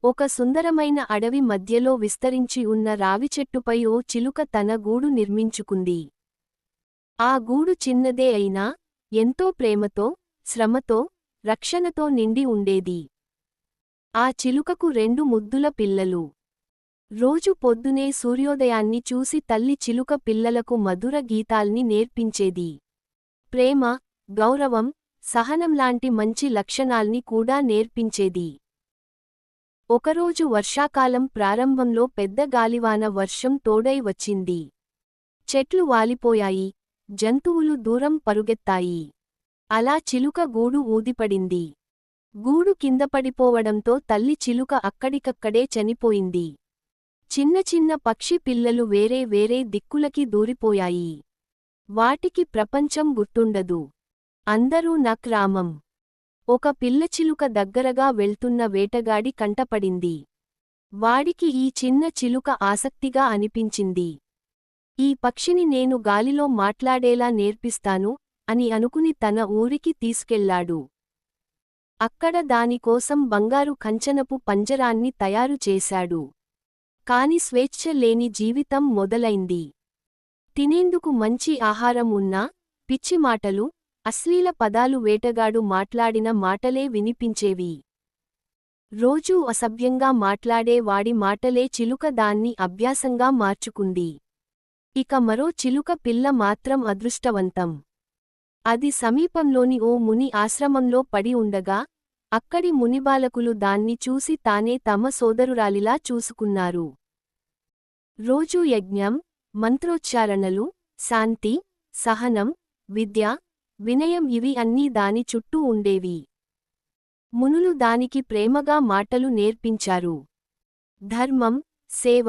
ఒక సుందరమైన అడవి మధ్యలో విస్తరించి ఉన్న రావిచెట్టుపై ఓ చిలుక తన గూడు నిర్మించుకుంది. ఆ గూడు చిన్నదే అయినా, ఎంతో ప్రేమతో, శ్రమతో, రక్షణతో నిండి ఉండేది. ఆ చిలుకకు 2 ముద్దుల పిల్లలు. రోజు పొద్దునే సూర్యోదయాన్ని చూసి తల్లి చిలుక పిల్లలకు మధుర గీతాల్ని నేర్పించేది. ప్రేమ, గౌరవం, సహనంలాంటి మంచి లక్షణాల్ని కూడా నేర్పించేది. ఒకరోజు వర్షాకాలం ప్రారంభంలో పెద్ద గాలివాన వర్షం తోడై వచ్చింది. చెట్లు వాలిపోయాయి, జంతువులు దూరం పరుగెత్తాయి. అలా చిలుక గూడు ఊదిపడింది. గూడు కింద పడిపోవడంతో తల్లి చిలుక అక్కడికక్కడే చనిపోయింది. చిన్న చిన్న పక్షి పిల్లలు వేరే వేరే దిక్కులకి దూరిపోయాయి. వాటికి ప్రపంచం గుర్తుండదు. అందరూ నక్రామం. ఒక పిల్లచిలుక దగ్గరగా వెళ్తున్న వేటగాడి కంటపడింది. వాడికి ఈ చిన్న చిలుక ఆసక్తిగా అనిపించింది. ఈ పక్షిని నేను గాలిలో మాట్లాడేలా నేర్పిస్తాను అని అనుకుని తన ఊరికి తీసుకెళ్లాడు. అక్కడ దానికోసం బంగారు కంచనపు పంజరాన్ని తయారు చేశాడు. కాని స్వేచ్ఛ లేని జీవితం మొదలైంది. తినేందుకు మంచి ఆహారం ఉన్నా, పిచ్చి మాటలు, అశ్లీల పదాలు వేటగాడు మాట్లాడిన మాటలే వినిపించేవి. రోజూ అసభ్యంగా మాట్లాడే వాడి మాటలే చిలుక దాన్ని అభ్యాసంగా మార్చుకుంది. ఇక మరో చిలుక పిల్ల మాత్రం అదృష్టవంతం. అది సమీపంలోని ఓ ముని ఆశ్రమంలో పడి ఉండగా, అక్కడి మునిబాలకులు దాన్ని చూసి తానే తమ సోదరురాలిలా చూసుకున్నారు. రోజూ యజ్ఞం, మంత్రోచ్చారణలు, శాంతి, సహనం, విద్య, వినయం ఇవి అన్నీ దాని చుట్టూ ఉండేవి. మునులు దానికి ప్రేమగా మాటలు నేర్పించారు. ధర్మం, సేవ,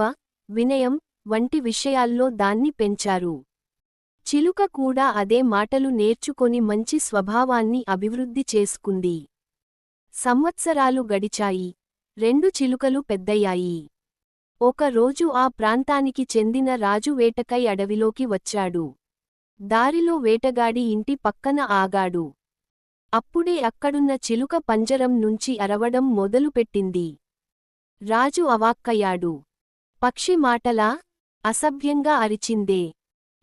వినయం వంటి విషయాల్లో దాన్ని పెంచారు. చిలుక కూడా అదే మాటలు నేర్చుకొని మంచి స్వభావాన్ని అభివృద్ధి చేసుకుంది. సంవత్సరాలు గడిచాయి. 2 చిలుకలు పెద్దయ్యాయి. ఒక రోజు ఆ ప్రాంతానికి చెందిన రాజు వేటకై అడవిలోకి వచ్చాడు. దారిలో వేటగాడి ఇంటి పక్కన ఆగాడు. అప్పుడే అక్కడున్న చిలుక పంజరం నుంచి అరవడం మొదలుపెట్టింది. రాజు అవాక్కయ్యాడు. పక్షి మాటలా? అసభ్యంగా అరిచిందే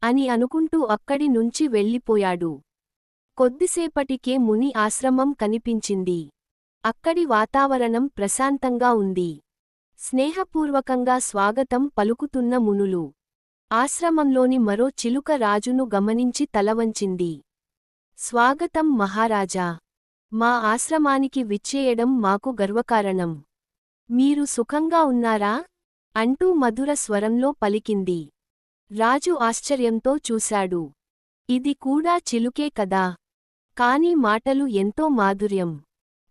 అని అనుకుంటూ అక్కడి నుంచి వెళ్ళిపోయాడు. కొద్దిసేపటికే ముని ఆశ్రమం కనిపించింది. అక్కడి వాతావరణం ప్రశాంతంగా ఉంది. స్నేహపూర్వకంగా స్వాగతం పలుకుతున్న మునులు. ఆశ్రమంలోని మరో చిలుక రాజును గమనించి తలవంచింది. స్వాగతం మహారాజా! మా ఆశ్రమానికి విచ్చేయడం మాకు గర్వకారణం. మీరు సుఖంగా ఉన్నారా? అంటూ మధుర స్వరంలో పలికింది. రాజు ఆశ్చర్యంతో చూశాడు. ఇది కూడా చిలుకే కదా! కాని మాటలు ఎంతో మాధుర్యం.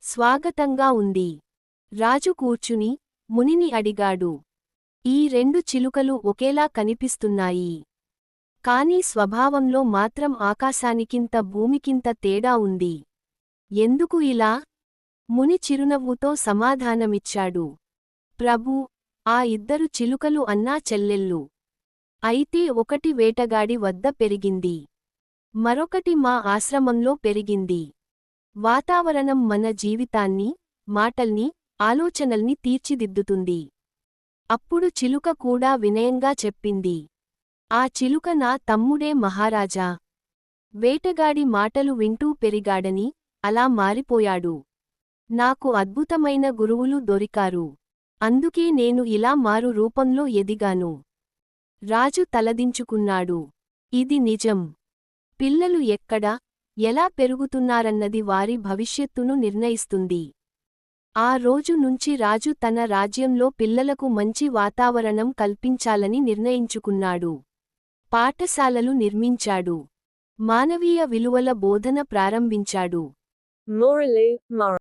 స్వాగతంగా ఉంది. రాజు కూర్చుని, మునిని అడిగాడు. ఈ 2 చిలుకలు ఒకేలా కనిపిస్తున్నాయి. కాని స్వభావంలో మాత్రం ఆకాశానికింత భూమికింత తేడా ఉంది. ఎందుకు ఇలా? ముని చిరునవ్వుతో సమాధానమిచ్చాడు. ప్రభూ, ఆ 2 చిలుకలు అన్నా చెల్లెళ్ళు. అయితే ఒకటి వేటగాడి వద్ద పెరిగింది. మరొకటి మా ఆశ్రమంలో పెరిగింది. వాతావరణం మన జీవితాన్ని, మాటల్ని, ఆలోచనల్ని తీర్చిదిద్దుతుంది. అప్పుడు చిలుక కూడా వినయంగా చెప్పింది. ఆ చిలుక నా తమ్ముడే మహారాజా. వేటగాడి మాటలు వింటూ పెరిగాడని, అలా మారిపోయాడు. నాకు అద్భుతమైన గురువులు దొరికారు. అందుకే నేను ఇలా మారు రూపంలో ఎదిగాను. రాజు తలదించుకున్నాడు. ఇది నిజం. పిల్లలు ఎక్కడ, ఎలా పెరుగుతున్నారన్నది వారి భవిష్యత్తును నిర్ణయిస్తుంది. ఆ రోజు నుంచి రాజు తన రాజ్యంలో పిల్లలకు మంచి వాతావరణం కల్పించాలని నిర్ణయించుకున్నాడు. పాఠశాలలు నిర్మించాడు. మానవీయ విలువల బోధన ప్రారంభించాడు.